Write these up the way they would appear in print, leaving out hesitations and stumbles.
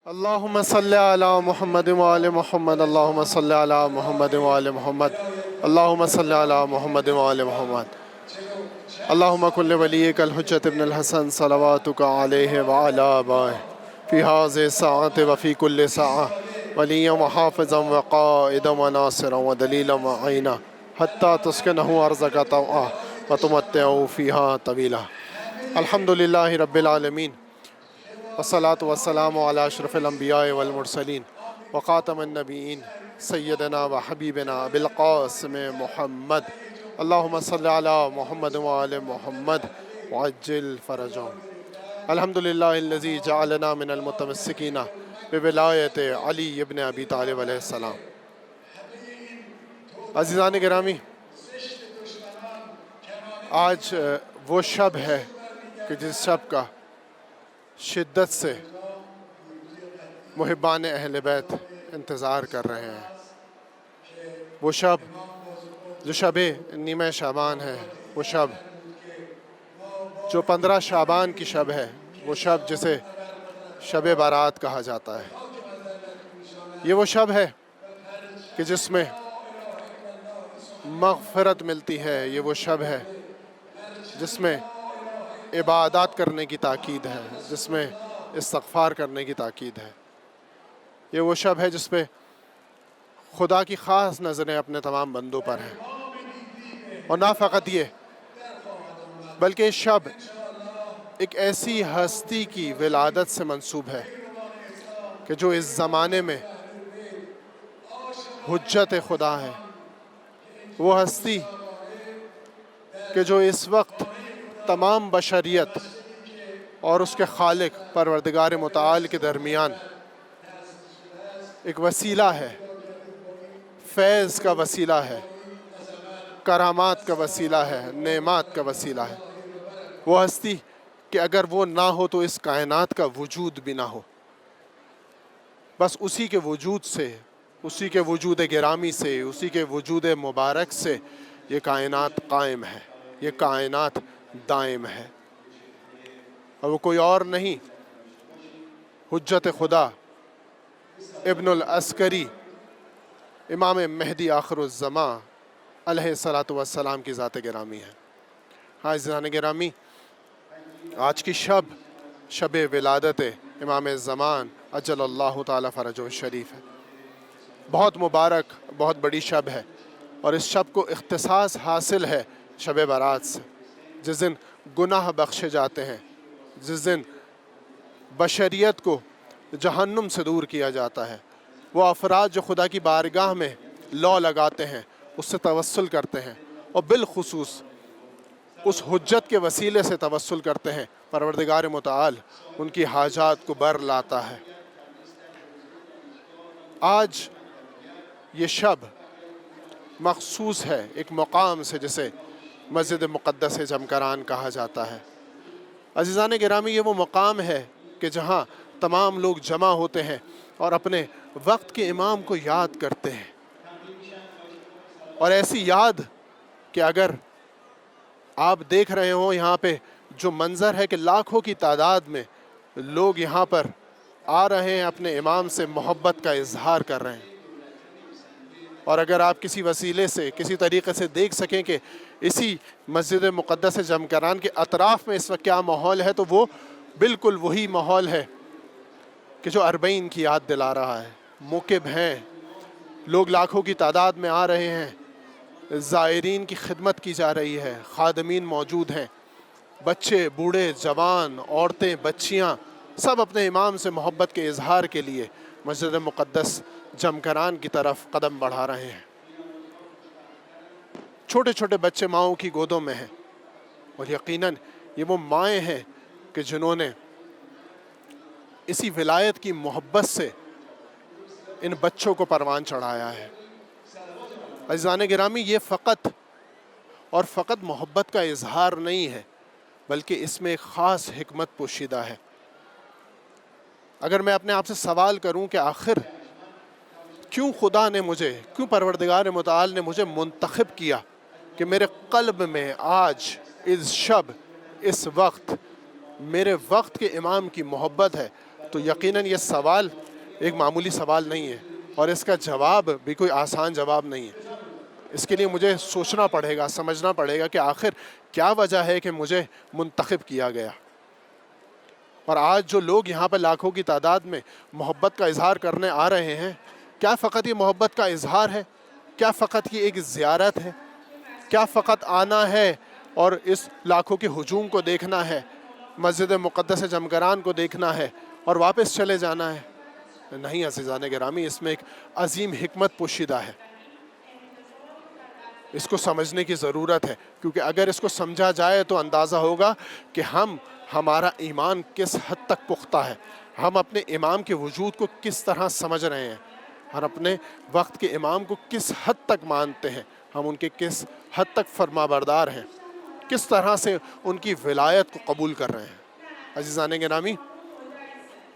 اللهم صل على محمد وآل محمد اللهم صل على محمد وآل محمد اللهم صل على محمد وآل محمد اللهم كن لوليك الحجة ابن الحسن صلواتك عليه وعلى آبائه في هذه الساعة وفي كل ساعة وليا وحافظا وقائدا وناصرا ودليلا وعينا حتى تسكنه أرضك طوعا وتمتعه فيها طويلا. الحمد لله رب العالمين والصلاة والسلام على أشرف الأنبياء والمرسلين وخاتم النبيين سيدنا وحبيبنا أبي القاسم محمد اللهم صل على محمد وآل محمد وعجل فرجهم. الحمد لله الذي جعلنا من المتمسكين بولاية علی ابن ابی طالب علیہ السلام. عزیزان گرامی، آج وہ شب ہے کہ جس شب کا شدت سے محبان اہل بیت انتظار کر رہے ہیں. وہ شب جو شب نیمہ شعبان ہے، وہ شب جو 15 شعبان کی شب ہے، وہ شب جسے شب بارات کہا جاتا ہے. یہ وہ شب ہے کہ جس میں مغفرت ملتی ہے. یہ وہ شب ہے جس میں عبادات کرنے کی تاکید ہے، جس میں استغفار کرنے کی تاکید ہے. یہ وہ شب ہے جس پہ خدا کی خاص نظریں اپنے تمام بندوں پر ہیں. اور نہ فقط یہ بلکہ یہ شب ایک ایسی ہستی کی ولادت سے منسوب ہے کہ جو اس زمانے میں حجت خدا ہے. وہ ہستی کہ جو اس وقت تمام بشریت اور اس کے خالق پروردگار متعال کے درمیان ایک وسیلہ ہے، فیض کا وسیلہ ہے، کرامات کا وسیلہ ہے، نعمات کا وسیلہ ہے. وہ ہستی کہ اگر وہ نہ ہو تو اس کائنات کا وجود بھی نہ ہو. بس اسی کے وجود سے، اسی کے وجود گرامی سے، اسی کے وجود مبارک سے یہ کائنات قائم ہے، یہ کائنات دائم ہے. اور وہ کوئی اور نہیں، حجت خدا ابن العسکری امام مہدی آخر الزمان علیہ الصلاۃ والسلام کی ذات گرامی ہے. عزیزان گرامی، آج کی شب ولادت امام زمان اجل اللہ تعالی فرجہ الشریف ہے. بہت مبارک، بہت بڑی شب ہے. اور اس شب کو اختصاص حاصل ہے شب برات سے، جس دن گناہ بخشے جاتے ہیں، جس دن بشریت کو جہنم سے دور کیا جاتا ہے. وہ افراد جو خدا کی بارگاہ میں لو لگاتے ہیں، اس سے توسل کرتے ہیں، اور بالخصوص اس حجت کے وسیلے سے توسل کرتے ہیں، پروردگار متعال ان کی حاجات کو بر لاتا ہے. آج یہ شب مخصوص ہے ایک مقام سے جسے مسجد مقدس جمکران کہا جاتا ہے. عزیزان گرامی، یہ وہ مقام ہے کہ جہاں تمام لوگ جمع ہوتے ہیں اور اپنے وقت کے امام کو یاد کرتے ہیں. اور ایسی یاد کہ اگر آپ دیکھ رہے ہوں یہاں پہ جو منظر ہے کہ لاکھوں کی تعداد میں لوگ یہاں پر آ رہے ہیں، اپنے امام سے محبت کا اظہار کر رہے ہیں. اور اگر آپ کسی وسیلے سے، کسی طریقے سے دیکھ سکیں کہ اسی مسجد مقدس جمکران کے اطراف میں اس وقت کیا ماحول ہے، تو وہ بالکل وہی ماحول ہے کہ جو اربعین کی یاد دلا رہا ہے. موکب ہیں، لوگ لاکھوں کی تعداد میں آ رہے ہیں، زائرین کی خدمت کی جا رہی ہے، خادمین موجود ہیں، بچے، بوڑھے، جوان، عورتیں، بچیاں سب اپنے امام سے محبت کے اظہار کے لیے مسجد مقدس جمکران کی طرف قدم بڑھا رہے ہیں. چھوٹے چھوٹے بچے ماؤں کی گودوں میں ہیں، اور یقیناً یہ وہ مائیں ہیں کہ جنہوں نے اسی ولایت کی محبت سے ان بچوں کو پروان چڑھایا ہے. عزیزان گرامی، یہ فقط محبت کا اظہار نہیں ہے، بلکہ اس میں ایک خاص حکمت پوشیدہ ہے. اگر میں اپنے آپ سے سوال کروں کہ آخر کیوں خدا نے مجھے، کیوں پروردگار متعال نے مجھے منتخب کیا کہ میرے قلب میں آج اس شب، اس وقت میرے وقت کے امام کی محبت ہے، تو یقیناً یہ سوال ایک معمولی سوال نہیں ہے، اور اس کا جواب بھی کوئی آسان جواب نہیں ہے۔ اس کے لیے مجھے سوچنا پڑے گا، سمجھنا پڑے گا کہ آخر کیا وجہ ہے کہ مجھے منتخب کیا گیا۔ اور آج جو لوگ یہاں پہ لاکھوں کی تعداد میں محبت کا اظہار کرنے آ رہے ہیں، کیا فقط یہ محبت کا اظہار ہے؟ کیا فقط یہ ایک زیارت ہے؟ کیا فقط آنا ہے اور اس لاکھوں کے ہجوم کو دیکھنا ہے، مسجد مقدس جمگران کو دیکھنا ہے اور واپس چلے جانا ہے؟ نہیں عزیزان گرامی، اس میں ایک عظیم حکمت پوشیدہ ہے۔ اس کو سمجھنے کی ضرورت ہے، کیونکہ اگر اس کو سمجھا جائے تو اندازہ ہوگا کہ ہمارا ایمان کس حد تک پختہ ہے، ہم اپنے امام کے وجود کو کس طرح سمجھ رہے ہیں، ہم اپنے وقت کے امام کو کس حد تک مانتے ہیں، ہم ان کے کس حد تک فرما بردار ہیں، کس طرح سے ان کی ولایت کو قبول کر رہے ہیں۔ عزیزان گرامی،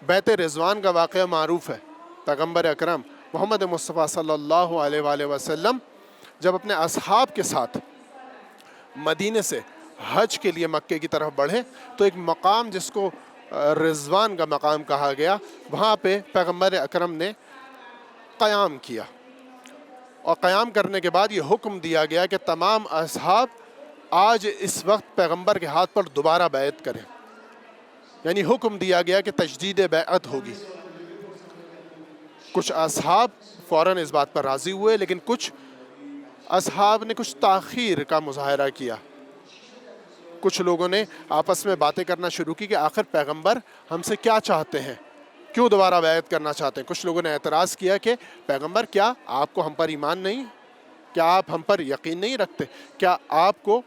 بیت رضوان کا واقعہ معروف ہے۔ پیغمبر اکرم محمد مصطفیٰ صلی اللہ علیہ وآلہ وسلم جب اپنے اصحاب کے ساتھ مدینے سے حج کے لیے مکے کی طرف بڑھے تو ایک مقام جس کو رضوان کا مقام کہا گیا، وہاں پہ پیغمبر اکرم نے قیام کیا، اور قیام کرنے کے بعد یہ حکم دیا گیا کہ تمام اصحاب آج اس وقت پیغمبر کے ہاتھ پر دوبارہ بیعت کریں، یعنی حکم دیا گیا کہ تجدید بیعت ہوگی۔ کچھ اصحاب فوراً اس بات پر راضی ہوئے، لیکن کچھ اصحاب نے کچھ تاخیر کا مظاہرہ کیا۔ کچھ لوگوں نے آپس میں باتیں کرنا شروع کی کہ آخر پیغمبر ہم سے کیا چاہتے ہیں، کیوں دوبارہ بیعت کرنا چاہتے ہیں۔ کچھ لوگوں نے اعتراض کیا کہ پیغمبر کیا آپ کو ہم پر ایمان نہیں، کیا آپ ہم پر یقین نہیں رکھتے، کیا آپ کو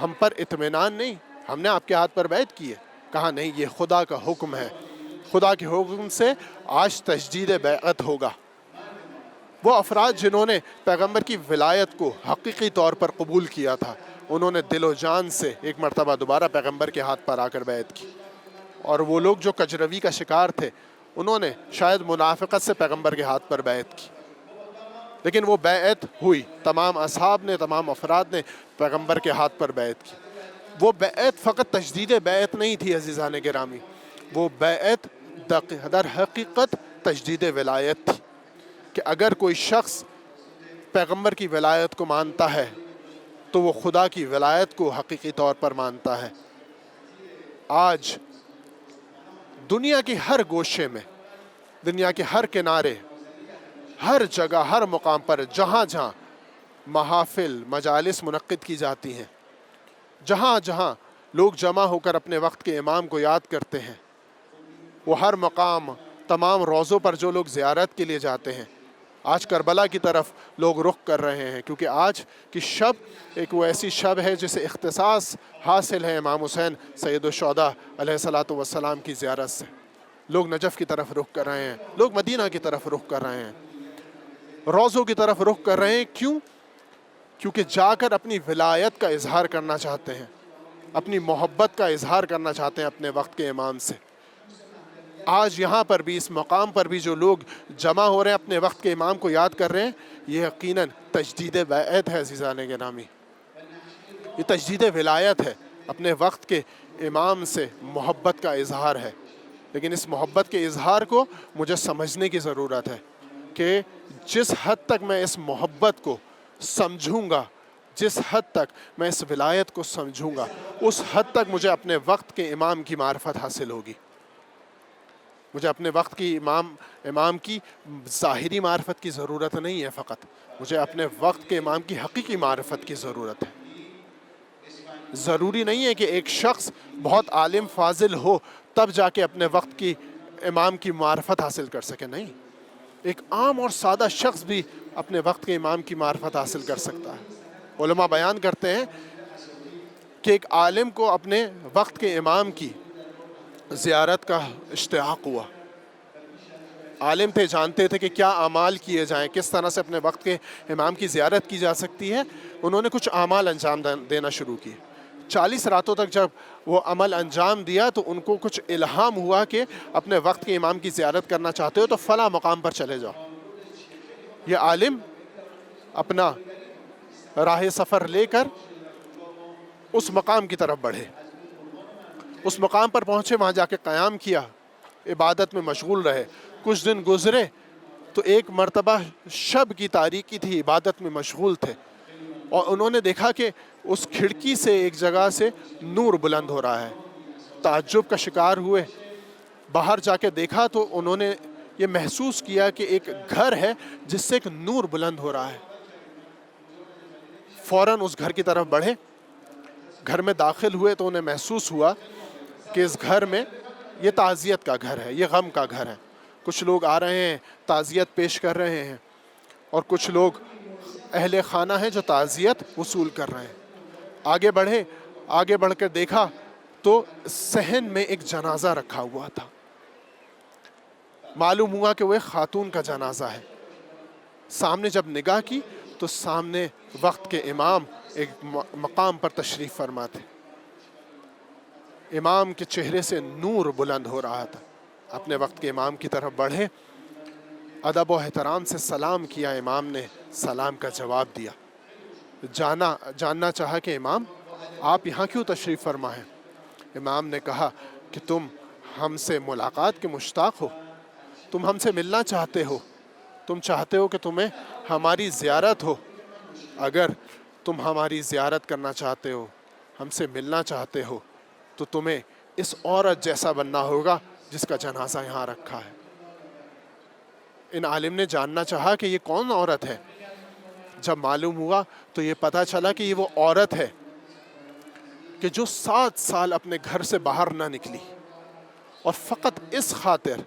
ہم پر اطمینان نہیں، ہم نے آپ کے ہاتھ پر بیعت کی ہے۔ کہا نہیں، یہ خدا کا حکم ہے، خدا کے حکم سے آج تجدید بیعت ہوگا۔ وہ افراد جنہوں نے پیغمبر کی ولایت کو حقیقی طور پر قبول کیا تھا، انہوں نے دل و جان سے ایک مرتبہ دوبارہ پیغمبر کے ہاتھ پر آ کر بیعت کی، اور وہ لوگ جو کجروی کا شکار تھے انہوں نے شاید منافقت سے پیغمبر کے ہاتھ پر بیعت کی، لیکن وہ بیعت ہوئی۔ تمام اصحاب نے، تمام افراد نے پیغمبر کے ہاتھ پر بیعت کی۔ وہ بیعت فقط تجدید بیعت نہیں تھی عزیزان گرامی، وہ بیعت در حقیقت تجدید ولایت تھی، کہ اگر کوئی شخص پیغمبر کی ولایت کو مانتا ہے تو وہ خدا کی ولایت کو حقیقی طور پر مانتا ہے۔ آج دنیا کی ہر گوشے میں، دنیا کے ہر کنارے، ہر جگہ، ہر مقام پر جہاں جہاں محافل، مجالس منعقد کی جاتی ہیں، جہاں جہاں لوگ جمع ہو کر اپنے وقت کے امام کو یاد کرتے ہیں، وہ ہر مقام، تمام روضوں پر جو لوگ زیارت کے لیے جاتے ہیں، آج کربلا کی طرف لوگ رخ کر رہے ہیں، کیونکہ آج کی شب ایک وہ ایسی شب ہے جسے اختصاص حاصل ہے امام حسین سید الشہداء علیہ السلام کی زیارت سے۔ لوگ نجف کی طرف رخ کر رہے ہیں، لوگ مدینہ کی طرف رخ کر رہے ہیں، روضوں کی طرف رخ کر رہے ہیں۔ کیوں؟ کیونکہ جا کر اپنی ولایت کا اظہار کرنا چاہتے ہیں، اپنی محبت کا اظہار کرنا چاہتے ہیں اپنے وقت کے امام سے۔ آج یہاں پر بھی، اس مقام پر بھی جو لوگ جمع ہو رہے ہیں اپنے وقت کے امام کو یاد کر رہے ہیں، یہ یقیناً تجدید بیعت ہے عزیزان گرامی، یہ تجدید ولایت ہے، اپنے وقت کے امام سے محبت کا اظہار ہے۔ لیکن اس محبت کے اظہار کو مجھے سمجھنے کی ضرورت ہے کہ جس حد تک میں اس محبت کو سمجھوں گا، جس حد تک میں اس ولایت کو سمجھوں گا، اس حد تک مجھے اپنے وقت کے امام کی معرفت حاصل ہوگی۔ مجھے اپنے وقت کی امام کی ظاہری معرفت کی ضرورت نہیں ہے، فقط مجھے اپنے وقت کے امام کی حقیقی معرفت کی ضرورت ہے۔ ضروری نہیں ہے کہ ایک شخص بہت عالم فاضل ہو تب جا کے اپنے وقت کی امام کی معرفت حاصل کر سکے، نہیں، ایک عام اور سادہ شخص بھی اپنے وقت کے امام کی معرفت حاصل کر سکتا ہے۔ علماء بیان کرتے ہیں کہ ایک عالم کو اپنے وقت کے امام کی زیارت کا اشتیاق ہوا۔ عالم تھے، جانتے تھے کہ کیا اعمال کیے جائیں، کس طرح سے اپنے وقت کے امام کی زیارت کی جا سکتی ہے۔ انہوں نے کچھ اعمال انجام دینا شروع کیے۔ 40 راتوں تک جب وہ عمل انجام دیا تو ان کو کچھ الہام ہوا کہ اپنے وقت کے امام کی زیارت کرنا چاہتے ہو تو فلاں مقام پر چلے جاؤ۔ یہ عالم اپنا راہ سفر لے کر اس مقام کی طرف بڑھے، اس مقام پر پہنچے، وہاں جا کے قیام کیا، عبادت میں مشغول رہے. کچھ دن گزرے تو ایک مرتبہ شب کی تاریکی تھی، عبادت میں مشغول تھے، اور انہوں نے دیکھا کہ اس کھڑکی سے ایک جگہ سے نور بلند ہو رہا ہے. تعجب کا شکار ہوئے، باہر جا کے دیکھا تو انہوں نے یہ محسوس کیا کہ ایک گھر ہے جس سے ایک نور بلند ہو رہا ہے. فوراً اس گھر کی طرف بڑھے، گھر میں داخل ہوئے تو انہیں محسوس ہوا کہ اس گھر میں یہ تعزیت کا گھر ہے، یہ غم کا گھر ہے. کچھ لوگ آ رہے ہیں، تعزیت پیش کر رہے ہیں، اور کچھ لوگ اہل خانہ ہیں جو تعزیت وصول کر رہے ہیں. آگے بڑھے، آگے بڑھ کر دیکھا تو صحن میں ایک جنازہ رکھا ہوا تھا. معلوم ہوا کہ وہ ایک خاتون کا جنازہ ہے. سامنے جب نگاہ کی تو سامنے وقت کے امام ایک مقام پر تشریف فرما تھے. امام کے چہرے سے نور بلند ہو رہا تھا. اپنے وقت کے امام کی طرف بڑھے، ادب و احترام سے سلام کیا. امام نے سلام کا جواب دیا. جاننا چاہا کہ امام آپ یہاں کیوں تشریف فرما ہیں؟ امام نے کہا کہ تم ہم سے ملاقات کے مشتاق ہو، تم ہم سے ملنا چاہتے ہو، تم چاہتے ہو کہ تمہیں ہماری زیارت ہو. اگر تم ہماری زیارت کرنا چاہتے ہو، ہم سے ملنا چاہتے ہو، تو تمہیں اس عورت جیسا بننا ہوگا جس کا جنازہ یہاں رکھا ہے. ان عالم نے جاننا چاہا کہ یہ کون عورت ہے. جب معلوم ہوا تو یہ پتہ چلا کہ یہ وہ عورت ہے کہ جو 7 سال اپنے گھر سے باہر نہ نکلی، اور فقط اس خاطر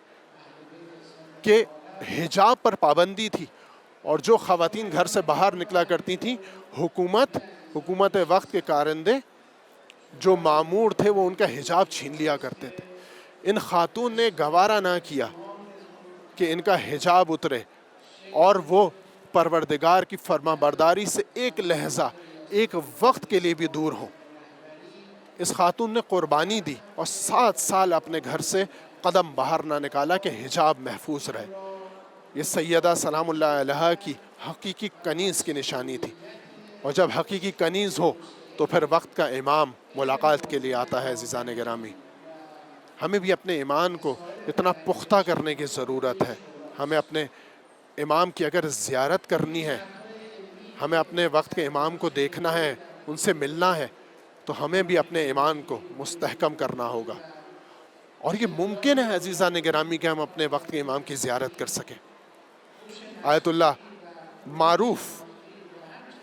کہ حجاب پر پابندی تھی. اور جو خواتین گھر سے باہر نکلا کرتی تھیں، حکومت وقت کے کارندے جو مامور تھے وہ ان کا حجاب چھین لیا کرتے تھے. ان خاتون نے گوارا نہ کیا کہ ان کا حجاب اترے اور وہ پروردگار کی فرما برداری سے ایک لحظہ، ایک وقت کے لیے بھی دور ہوں. اس خاتون نے قربانی دی اور 7 سال اپنے گھر سے قدم باہر نہ نکالا کہ حجاب محفوظ رہے. یہ سیدہ سلام اللہ علیہا کی حقیقی کنیز کی نشانی تھی. اور جب حقیقی کنیز ہو تو پھر وقت کا امام ملاقات کے لیے آتا ہے. عزیزان گرامی، ہمیں بھی اپنے ایمان کو اتنا پختہ کرنے کی ضرورت ہے. ہمیں اپنے امام کی اگر زیارت کرنی ہے، ہمیں اپنے وقت کے امام کو دیکھنا ہے، ان سے ملنا ہے، تو ہمیں بھی اپنے ایمان کو مستحکم کرنا ہوگا. اور یہ ممکن ہے عزیزان گرامی کہ ہم اپنے وقت کے امام کی زیارت کر سکیں. آیت اللہ معروف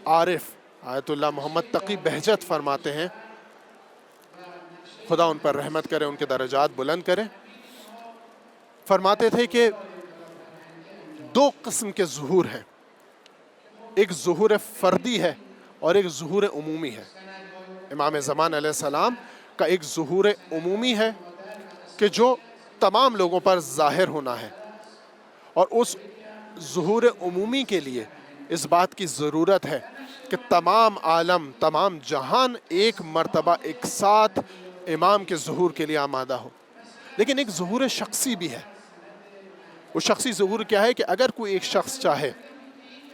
عارف آیت اللہ محمد تقی بہجت فرماتے ہیں، خدا ان پر رحمت کرے، ان کے درجات بلند کرے. فرماتے تھے کہ 2 قسم کے ظہور ہیں، ایک ظہور فردی ہے اور ایک ظہور عمومی ہے. امام زمان علیہ السلام کا ایک ظہور عمومی ہے کہ جو تمام لوگوں پر ظاہر ہونا ہے، اور اس ظہور عمومی کے لیے اس بات کی ضرورت ہے کہ تمام عالم، تمام جہان ایک مرتبہ ایک ساتھ امام کے ظہور کے لیے آمادہ ہو. لیکن ایک ظہور شخصی بھی ہے. وہ شخصی ظہور کیا ہے کہ اگر کوئی ایک شخص چاہے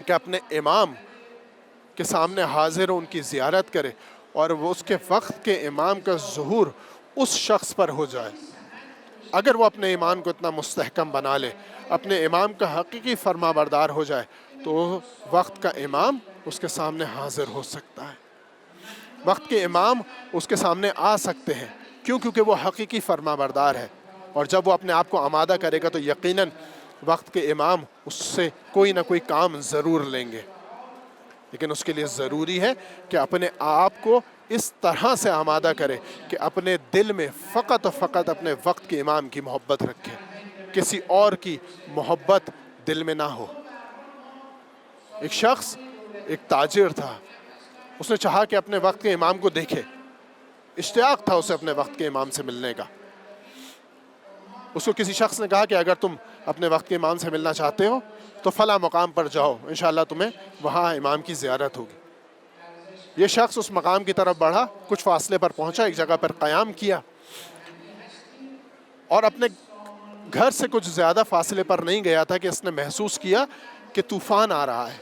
کہ اپنے امام کے سامنے حاضر ہو، ان کی زیارت کرے، اور وہ اس کے وقت کے امام کا ظہور اس شخص پر ہو جائے، اگر وہ اپنے ایمان کو اتنا مستحکم بنا لے، اپنے امام کا حقیقی فرما بردار ہو جائے، تو وقت کا امام اس کے سامنے حاضر ہو سکتا ہے. وقت کے امام اس کے سامنے آ سکتے ہیں. کیوں؟ کیونکہ وہ حقیقی فرما بردار ہے. اور جب وہ اپنے آپ کو آمادہ کرے گا تو یقیناً وقت کے امام اس سے کوئی نہ کوئی کام ضرور لیں گے. لیکن اس کے لیے ضروری ہے کہ اپنے آپ کو اس طرح سے آمادہ کرے کہ اپنے دل میں فقط و فقط اپنے وقت کے امام کی محبت رکھے، کسی اور کی محبت دل میں نہ ہو. ایک شخص، ایک تاجر تھا، اس نے چاہا کہ اپنے وقت کے امام کو دیکھے. اشتیاق تھا اسے اپنے وقت کے امام سے ملنے کا. اس کو کسی شخص نے کہا کہ اگر تم اپنے وقت کے امام سے ملنا چاہتے ہو تو فلاں مقام پر جاؤ، انشاءاللہ تمہیں وہاں امام کی زیارت ہوگی. یہ شخص اس مقام کی طرف بڑھا، کچھ فاصلے پر پہنچا، ایک جگہ پر قیام کیا، اور اپنے گھر سے کچھ زیادہ فاصلے پر نہیں گیا تھا کہ اس نے محسوس کیا کہ طوفان آ رہا ہے،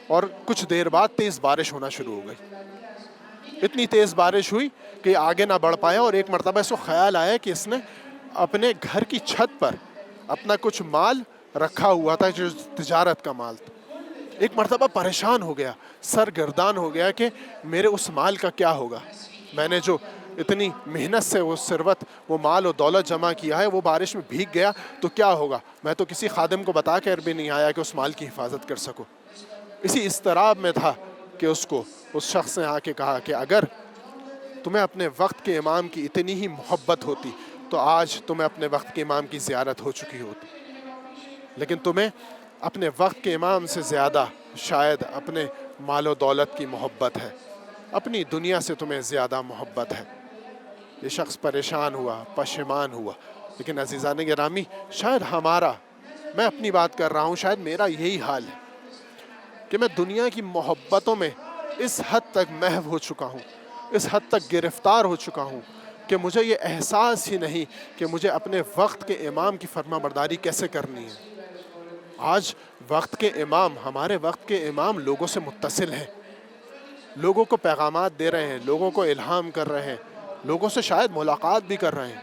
اور کچھ دیر بعد تیز بارش ہونا شروع ہو گئی. اتنی تیز بارش ہوئی کہ آگے نہ بڑھ پایا، اور ایک مرتبہ اس کو خیال آیا کہ اس نے اپنے گھر کی چھت پر اپنا کچھ مال رکھا ہوا تھا جو تجارت کا مال تھا. ایک مرتبہ پریشان ہو گیا, سرگردان ہو گیا کہ میرے اس مال کا کیا ہوگا. میں نے جو اتنی محنت سے وہ ثروت, وہ مال و دولت جمع کیا ہے, وہ بارش میں بھیگ گیا تو کیا ہوگا. میں تو کسی خادم کو بتا کر بھی نہیں آیا کہ اس مال کی حفاظت کر سکوں. اسی اضطراب میں تھا کہ اس شخص نے آ کے کہا کہ اگر تمہیں اپنے وقت کے امام کی اتنی ہی محبت ہوتی تو آج تمہیں اپنے وقت کے امام کی زیارت ہو چکی ہوتی, لیکن تمہیں اپنے وقت کے امام سے زیادہ شاید اپنے مال و دولت کی محبت ہے, اپنی دنیا سے تمہیں زیادہ محبت ہے. یہ شخص پریشان ہوا, پشیمان ہوا. لیکن عزیزان گرامی, شاید میں اپنی بات کر رہا ہوں, شاید میرا یہی حال ہے کہ میں دنیا کی محبتوں میں اس حد تک محو ہو چکا ہوں, اس حد تک گرفتار ہو چکا ہوں کہ مجھے یہ احساس ہی نہیں کہ مجھے اپنے وقت کے امام کی فرما برداری کیسے کرنی ہے. آج وقت کے امام, ہمارے وقت کے امام لوگوں سے متصل ہیں, لوگوں کو پیغامات دے رہے ہیں, لوگوں کو الہام کر رہے ہیں, لوگوں سے شاید ملاقات بھی کر رہے ہیں.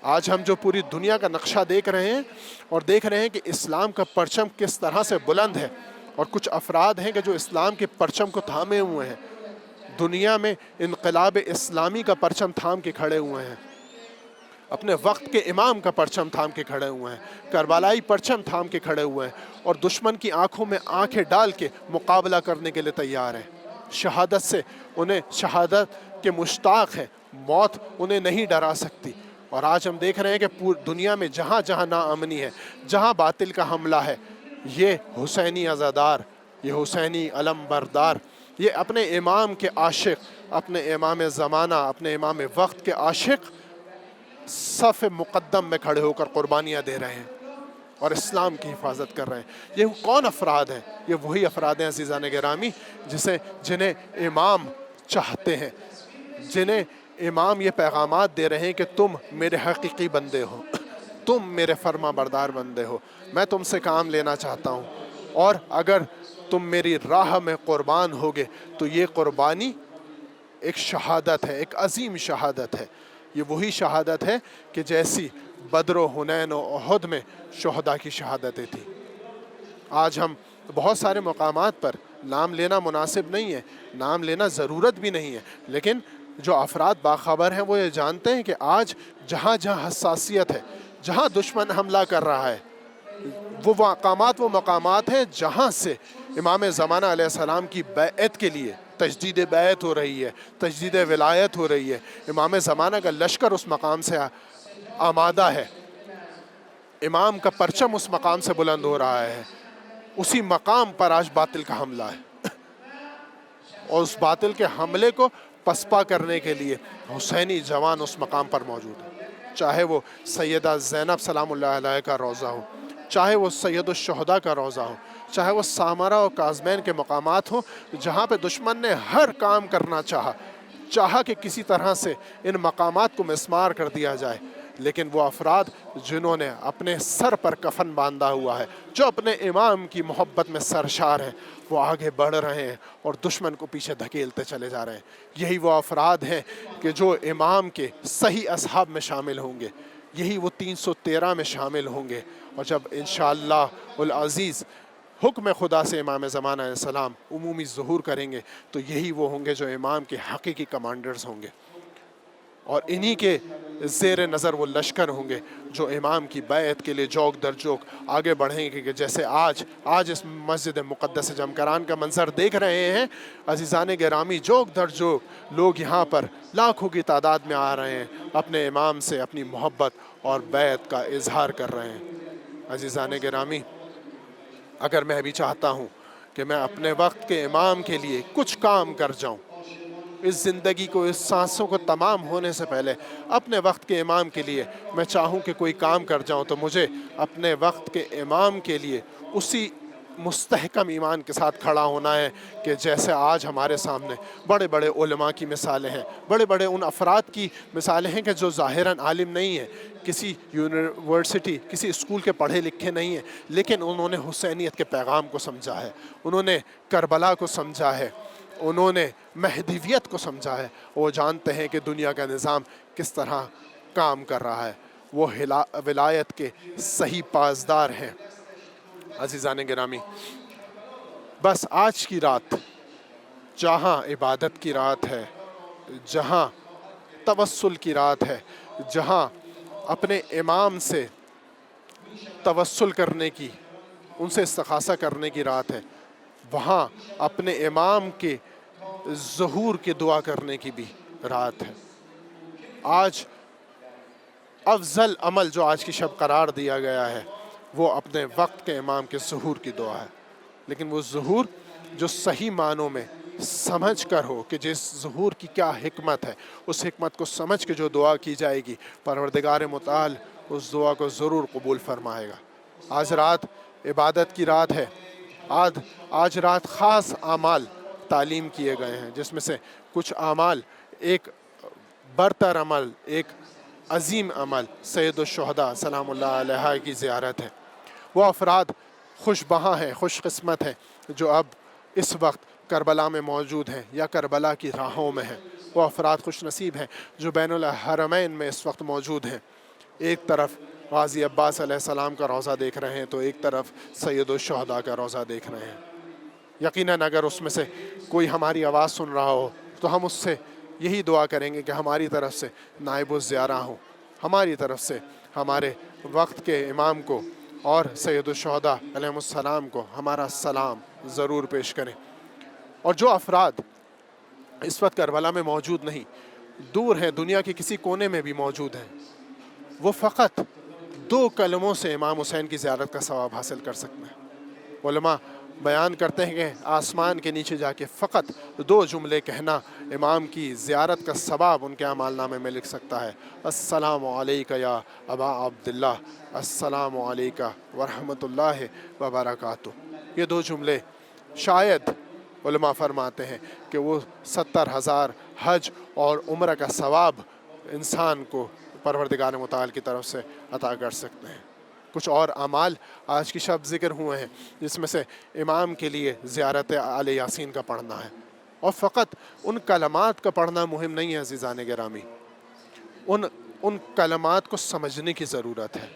آج ہم جو پوری دنیا کا نقشہ دیکھ رہے ہیں اور دیکھ رہے ہیں کہ اسلام کا پرچم کس طرح سے بلند ہے, اور کچھ افراد ہیں کہ جو اسلام کے پرچم کو تھامے ہوئے ہیں, دنیا میں انقلاب اسلامی کا پرچم تھام کے کھڑے ہوئے ہیں, اپنے وقت کے امام کا پرچم تھام کے کھڑے ہوئے ہیں, کربلائی پرچم تھام کے کھڑے ہوئے ہیں, اور دشمن کی آنکھوں میں آنکھیں ڈال کے مقابلہ کرنے کے لیے تیار ہیں. شہادت سے انہیں, شہادت کے مشتاق ہیں, موت انہیں نہیں ڈرا سکتی. اور آج ہم دیکھ رہے ہیں کہ پوری دنیا میں جہاں جہاں ناامنی ہے, جہاں باطل کا حملہ ہے, یہ حسینی عزادار, یہ حسینی علم بردار, یہ اپنے امام کے عاشق, اپنے امام زمانہ, اپنے امام وقت کے عاشق صف مقدم میں کھڑے ہو کر قربانیاں دے رہے ہیں اور اسلام کی حفاظت کر رہے ہیں. یہ کون افراد ہیں؟ یہ وہی افراد ہیں عزیزان گرامی جنہیں امام چاہتے ہیں, جنہیں امام یہ پیغامات دے رہے ہیں کہ تم میرے حقیقی بندے ہو, تم میرے فرما بردار بندے ہو, میں تم سے کام لینا چاہتا ہوں, اور اگر تم میری راہ میں قربان ہوگے تو یہ قربانی ایک شہادت ہے, ایک عظیم شہادت ہے. یہ وہی شہادت ہے کہ جیسی بدر و حنین و احد میں شہداء کی شہادتیں تھیں. آج ہم بہت سارے مقامات پر نام لینا مناسب نہیں ہے, نام لینا ضرورت بھی نہیں ہے, لیکن جو افراد باخبر ہیں وہ یہ جانتے ہیں کہ آج جہاں جہاں حساسیت ہے, جہاں دشمن حملہ کر رہا ہے, وہ مقامات ہیں جہاں سے امام زمانہ علیہ السلام کی بیعت کے لیے تجدید بیعت ہو رہی ہے, تجدید ولایت ہو رہی ہے. امام زمانہ کا لشکر اس مقام سے آمادہ ہے, امام کا پرچم اس مقام سے بلند ہو رہا ہے. اسی مقام پر آج باطل کا حملہ ہے, اور اس باطل کے حملے کو پسپا کرنے کے لیے حسینی جوان اس مقام پر موجود ہے. چاہے وہ سیدہ زینب سلام اللہ علیہ کا روضہ ہو, چاہے وہ سید الشہداء کا روضہ ہو, چاہے وہ سامرہ اور کاظمین کے مقامات ہوں, جہاں پہ دشمن نے ہر کام کرنا چاہا کہ کسی طرح سے ان مقامات کو مسمار کر دیا جائے. لیکن وہ افراد جنہوں نے اپنے سر پر کفن باندھا ہوا ہے, جو اپنے امام کی محبت میں سرشار ہیں, وہ آگے بڑھ رہے ہیں اور دشمن کو پیچھے دھکیلتے چلے جا رہے ہیں. یہی وہ افراد ہیں کہ جو امام کے صحیح اصحاب میں شامل ہوں گے, یہی وہ 313 میں شامل ہوں گے, اور جب انشاءاللہ العزیز حکم خدا سے امام زمانہ علیہ السلام عمومی ظہور کریں گے تو یہی وہ ہوں گے جو امام کے حقیقی کمانڈرز ہوں گے, اور انہی کے زیر نظر وہ لشکر ہوں گے جو امام کی بیعت کے لیے جوک در جوک آگے بڑھیں گے. کہ جیسے آج اس مسجد مقدس جمکران کا منظر دیکھ رہے ہیں عزیزان گرامی, جوک در جوک لوگ یہاں پر لاکھوں کی تعداد میں آ رہے ہیں, اپنے امام سے اپنی محبت اور بیعت کا اظہار کر رہے ہیں. عزیزان گرامی, اگر میں بھی چاہتا ہوں کہ میں اپنے وقت کے امام کے لیے کچھ کام کر جاؤں, اس زندگی کو, اس سانسوں کو تمام ہونے سے پہلے اپنے وقت کے امام کے لیے میں چاہوں کہ کوئی کام کر جاؤں, تو مجھے اپنے وقت کے امام کے لیے اسی مستحکم ایمان کے ساتھ کھڑا ہونا ہے کہ جیسے آج ہمارے سامنے بڑے بڑے علماء کی مثالیں ہیں, بڑے بڑے ان افراد کی مثالیں ہیں کہ جو ظاہراً عالم نہیں ہیں, کسی یونیورسٹی, کسی اسکول کے پڑھے لکھے نہیں ہیں, لیکن انہوں نے حسینیت کے پیغام کو سمجھا ہے, انہوں نے کربلا کو سمجھا ہے, انہوں نے مہدویت کو سمجھا ہے. وہ جانتے ہیں کہ دنیا کا نظام کس طرح کام کر رہا ہے، وہ ولایت کے صحیح پاسدار ہیں۔ عزیزان گرامی، بس آج کی رات جہاں عبادت کی رات ہے، جہاں توسل کی رات ہے، جہاں اپنے امام سے توسل کرنے کی، ان سے استغاثہ کرنے کی رات ہے، وہاں اپنے امام کے ظہور کی دعا کرنے کی بھی رات ہے۔ آج افضل عمل جو آج کی شب قرار دیا گیا ہے وہ اپنے وقت کے امام کے ظہور کی دعا ہے، لیکن وہ ظہور جو صحیح معنوں میں سمجھ کر ہو کہ جس ظہور کی کیا حکمت ہے، اس حکمت کو سمجھ کے جو دعا کی جائے گی، پروردگار متعال اس دعا کو ضرور قبول فرمائے گا۔ آج رات عبادت کی رات ہے، آج رات خاص اعمال تعلیم کیے گئے ہیں، جس میں سے کچھ اعمال، ایک برتر عمل، ایک عظیم عمل سید الشہداء سلام اللہ علیہ کی زیارت ہے۔ وہ افراد خوش بہاں ہیں، خوش قسمت ہیں جو اب اس وقت کربلا میں موجود ہیں یا کربلا کی راہوں میں ہیں۔ وہ افراد خوش نصیب ہیں جو بین الحرمین میں اس وقت موجود ہیں۔ ایک طرف غازی عباس علیہ السلام کا روضہ دیکھ رہے ہیں تو ایک طرف سید الشہداء کا روضہ دیکھ رہے ہیں۔ یقیناً اگر اس میں سے کوئی ہماری آواز سن رہا ہو تو ہم اس سے یہی دعا کریں گے کہ ہماری طرف سے نائب الزیارہ ہوں، ہماری طرف سے ہمارے وقت کے امام کو اور سید الشہداء علیہ السلام کو ہمارا سلام ضرور پیش کریں۔ اور جو افراد اس وقت کربلا میں موجود نہیں، دور ہیں، دنیا کے کسی کونے میں بھی موجود ہیں، وہ فقط 2 کلموں سے امام حسین کی زیارت کا ثواب حاصل کر سکتے ہیں۔ علماء بیان کرتے ہیں کہ آسمان کے نیچے جا کے فقط 2 جملے کہنا امام کی زیارت کا ثواب ان کے اعمال نامے میں لکھ سکتا ہے۔ السلام علیکہ یا ابا عبداللہ، السلام علیکہ ورحمۃ اللہ وبرکاتہ۔ یہ 2 جملے شاید علماء فرماتے ہیں کہ وہ 70,000 حج اور عمرہ کا ثواب انسان کو پروردگار متعال کی طرف سے عطا کر سکتے ہیں۔ کچھ اور اعمال آج کی شب ذکر ہوئے ہیں، جس میں سے امام کے لیے زیارت آل یاسین کا پڑھنا ہے، اور فقط ان کلمات کا پڑھنا مہم نہیں ہے عزیزان گرامی، ان کلمات کو سمجھنے کی ضرورت ہے۔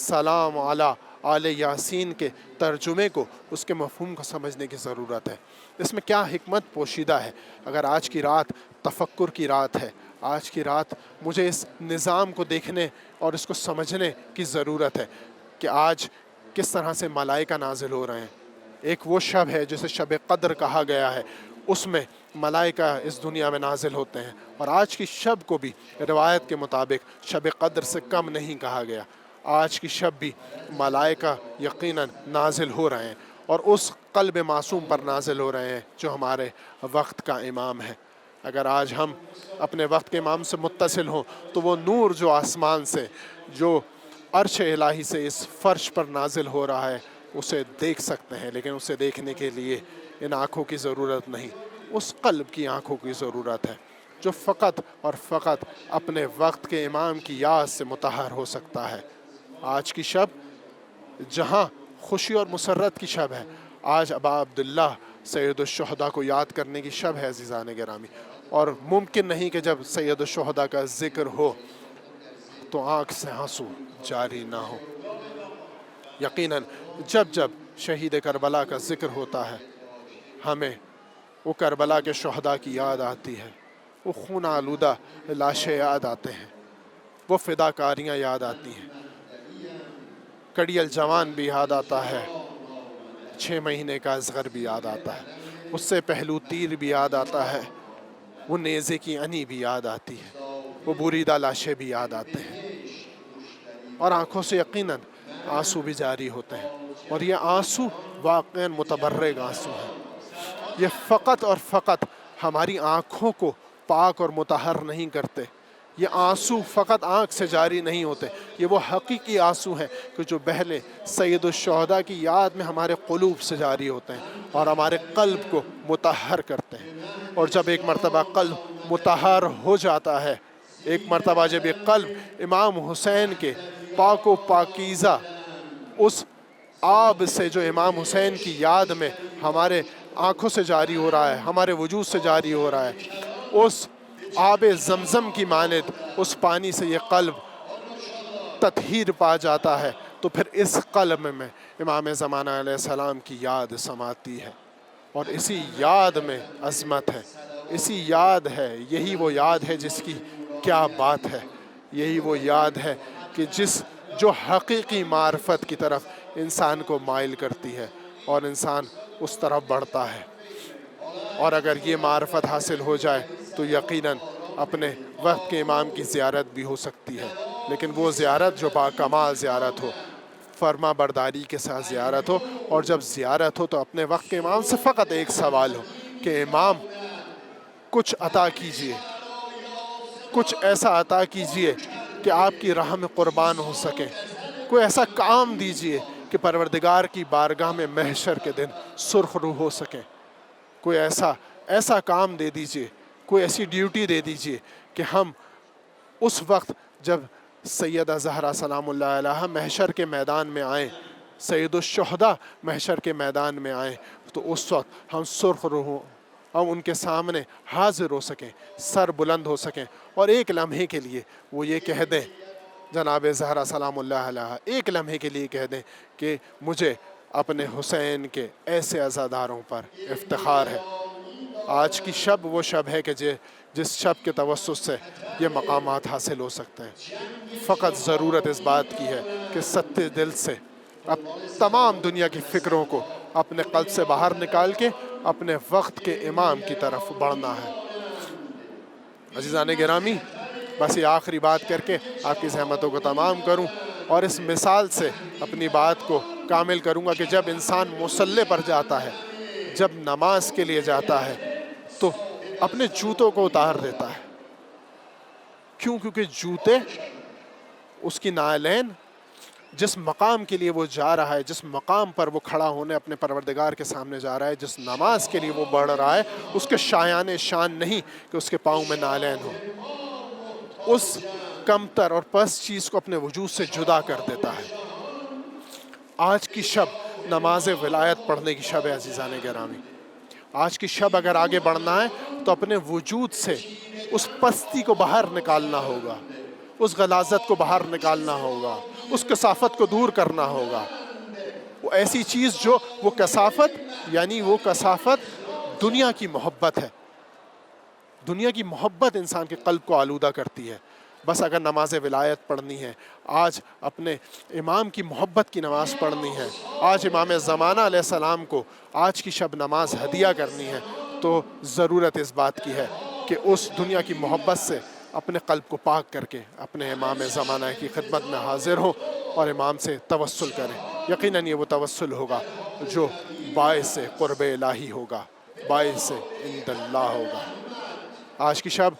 سلام علی آل یاسین کے ترجمے کو، اس کے مفہوم کو سمجھنے کی ضرورت ہے، اس میں کیا حکمت پوشیدہ ہے۔ اگر آج کی رات تفکر کی رات ہے، آج کی رات مجھے اس نظام کو دیکھنے اور اس کو سمجھنے کی ضرورت ہے کہ آج کس طرح سے ملائکہ نازل ہو رہے ہیں۔ ایک وہ شب ہے جسے شب قدر کہا گیا ہے، اس میں ملائکہ اس دنیا میں نازل ہوتے ہیں، اور آج کی شب کو بھی روایت کے مطابق شب قدر سے کم نہیں کہا گیا۔ آج کی شب بھی ملائکہ یقیناً نازل ہو رہے ہیں، اور اس قلب معصوم پر نازل ہو رہے ہیں جو ہمارے وقت کا امام ہے۔ اگر آج ہم اپنے وقت کے امام سے متصل ہوں تو وہ نور جو آسمان سے، جو عرش الہی سے اس فرش پر نازل ہو رہا ہے، اسے دیکھ سکتے ہیں، لیکن اسے دیکھنے کے لیے ان آنکھوں کی ضرورت نہیں، اس قلب کی آنکھوں کی ضرورت ہے جو فقط اور فقط اپنے وقت کے امام کی یاد سے مطہر ہو سکتا ہے۔ آج کی شب جہاں خوشی اور مسرت کی شب ہے، آج ابا عبداللہ سید الشہداء کو یاد کرنے کی شب ہے عزیزان گرامی، اور ممکن نہیں کہ جب سید الشہداء کا ذکر ہو تو آنکھ سے آنسو جاری نہ ہو۔ یقیناً جب شہید کربلا کا ذکر ہوتا ہے، ہمیں وہ کربلا کے شہداء کی یاد آتی ہے، وہ خون آلودہ لاشیں یاد آتے ہیں، وہ فداکاریاں یاد آتی ہیں، کڑیل جوان بھی یاد آتا ہے، 6 مہینے کا اصغر بھی یاد آتا ہے، اس سے پہلو تیر بھی یاد آتا ہے، وہ نیزے کی انی بھی یاد آتی ہے، وہ بریدہ لاشیں بھی یاد آتے ہیں، اور آنکھوں سے یقیناً آنسو بھی جاری ہوتے ہیں، اور یہ آنسو واقعاً متبرک آنسو ہیں۔ یہ فقط اور فقط ہماری آنکھوں کو پاک اور مطہر نہیں کرتے، یہ آنسو فقط آنکھ سے جاری نہیں ہوتے، یہ وہ حقیقی آنسو ہیں کہ جو بہلے سید الشہداء کی یاد میں ہمارے قلوب سے جاری ہوتے ہیں اور ہمارے قلب کو مطہر کرتے ہیں۔ اور جب ایک مرتبہ قلب مطہر ہو جاتا ہے، ایک مرتبہ جب یہ قلب امام حسین کے پاک و پاکیزہ اس آب سے جو امام حسین کی یاد میں ہمارے آنکھوں سے جاری ہو رہا ہے، ہمارے وجود سے جاری ہو رہا ہے، آب زمزم کی مانند اس پانی سے یہ قلب تطہیر پا جاتا ہے، تو پھر اس قلب میں امام زمانہ علیہ السلام کی یاد سماتی ہے، اور اسی یاد میں عظمت ہے، اسی یاد ہے، یہی وہ یاد ہے جس کی کیا بات ہے، یہی وہ یاد ہے کہ جو حقیقی معرفت کی طرف انسان کو مائل کرتی ہے اور انسان اس طرف بڑھتا ہے۔ اور اگر یہ معرفت حاصل ہو جائے تو یقیناً اپنے وقت کے امام کی زیارت بھی ہو سکتی ہے، لیکن وہ زیارت جو باکمال زیارت ہو، فرما برداری کے ساتھ زیارت ہو، اور جب زیارت ہو تو اپنے وقت کے امام سے فقط ایک سوال ہو کہ امام کچھ عطا کیجئے، کچھ ایسا عطا کیجئے کہ آپ کی راہ میں قربان ہو سکیں، کوئی ایسا کام دیجئے کہ پروردگار کی بارگاہ میں محشر کے دن سرخ رو ہو سکیں، کوئی ایسا کام دے دیجئے، کوئی ایسی ڈیوٹی دے دیجئے کہ ہم اس وقت جب سیدہ زہرا سلام اللہ علیہا محشر کے میدان میں آئیں، سید الشہداء محشر کے میدان میں آئیں، تو اس وقت ہم سرخ رو ہوں، ہم ان کے سامنے حاضر ہو سکیں، سر بلند ہو سکیں، اور ایک لمحے کے لیے وہ یہ کہہ دیں، جناب زہرا سلام اللہ علیہا ایک لمحے کے لیے کہہ دیں کہ مجھے اپنے حسین کے ایسے عزاداروں پر افتخار ہے۔ آج کی شب وہ شب ہے کہ جس شب کے توسط سے یہ مقامات حاصل ہو سکتے ہیں۔ فقط ضرورت اس بات کی ہے کہ سچے دل سے اب تمام دنیا کی فکروں کو اپنے قلب سے باہر نکال کے اپنے وقت کے امام کی طرف بڑھنا ہے۔ عزیزان گرامی، بس یہ آخری بات کر کے آپ کی زحمتوں کو تمام کروں، اور اس مثال سے اپنی بات کو کامل کروں گا کہ جب انسان مصلی پر جاتا ہے، جب نماز کے لیے جاتا ہے، تو اپنے جوتوں کو اتار دیتا ہے۔ کیوں؟ کیونکہ جوتے، اس کی نعلین، جس مقام کے لیے وہ جا رہا ہے، جس مقام پر وہ کھڑا ہونے اپنے پروردگار کے سامنے جا رہا ہے، جس نماز کے لیے وہ بڑھ رہا ہے، اس کے شایان شان نہیں کہ اس کے پاؤں میں نعلین ہو، اس کمتر اور پست چیز کو اپنے وجود سے جدا کر دیتا ہے۔ آج کی شب نماز ولایت پڑھنے کی شب ہے عزیزان گرامی۔ آج کی شب اگر آگے بڑھنا ہے تو اپنے وجود سے اس پستی کو باہر نکالنا ہوگا، اس غلاظت کو باہر نکالنا ہوگا، اس کثافت کو دور کرنا ہوگا۔ وہ ایسی چیز جو وہ کثافت، یعنی وہ کثافت دنیا کی محبت ہے۔ دنیا کی محبت انسان کے قلب کو آلودہ کرتی ہے۔ بس اگر نماز ولایت پڑھنی ہے، آج اپنے امام کی محبت کی نماز پڑھنی ہے، آج امام زمانہ علیہ السلام کو آج کی شب نماز ہدیہ کرنی ہے، تو ضرورت اس بات کی ہے کہ اس دنیا کی محبت سے اپنے قلب کو پاک کر کے اپنے امام زمانہ کی خدمت میں حاضر ہو اور امام سے توسل کریں۔ یقیناً یہ وہ توسل ہوگا جو باعث قرب الہی ہوگا، باعث عند اللہ ہوگا۔ آج کی شب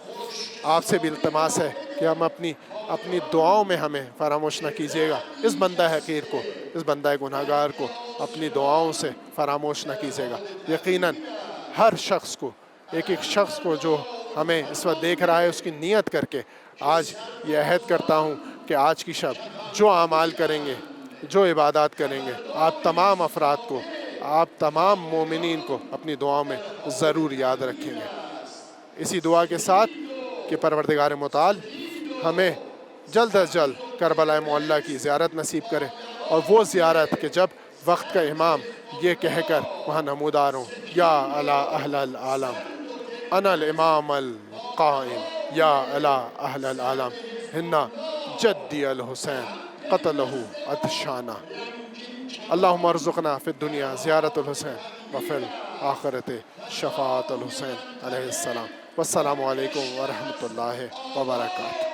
آپ سے بھی التماس ہے کہ ہم اپنی دعاؤں میں ہمیں فراموش نہ کیجیے گا، اس بندہ حقیر کو، اس بندہ گناہگار کو اپنی دعاؤں سے فراموش نہ کیجیے گا۔ یقیناً ہر شخص کو، ایک شخص کو جو ہمیں اس وقت دیکھ رہا ہے، اس کی نیت کر کے آج یہ عہد کرتا ہوں کہ آج کی شب جو اعمال کریں گے، جو عبادات کریں گے، آپ تمام افراد کو، آپ تمام مومنین کو اپنی دعاؤں میں ضرور یاد رکھیں گے۔ اسی دعا کے ساتھ کہ پروردگار متعال ہمیں جلد از جلد کربلا معلیٰ کی زیارت نصیب کرے، اور وہ زیارت کہ جب وقت کا امام یہ کہہ کر وہاں نمودار ہوں، یا علی اہل العالم انا الامام القائم، یا علی اہل العالم ہنا جدی الحسین قتلہ عطشانہ۔ اللہم ارزقنا فی الدنیا زیارت الحسین وفی الآخرت شفاعت الحسین علیہ السلام۔ والسلام علیکم ورحمۃ اللہ وبرکاتہ۔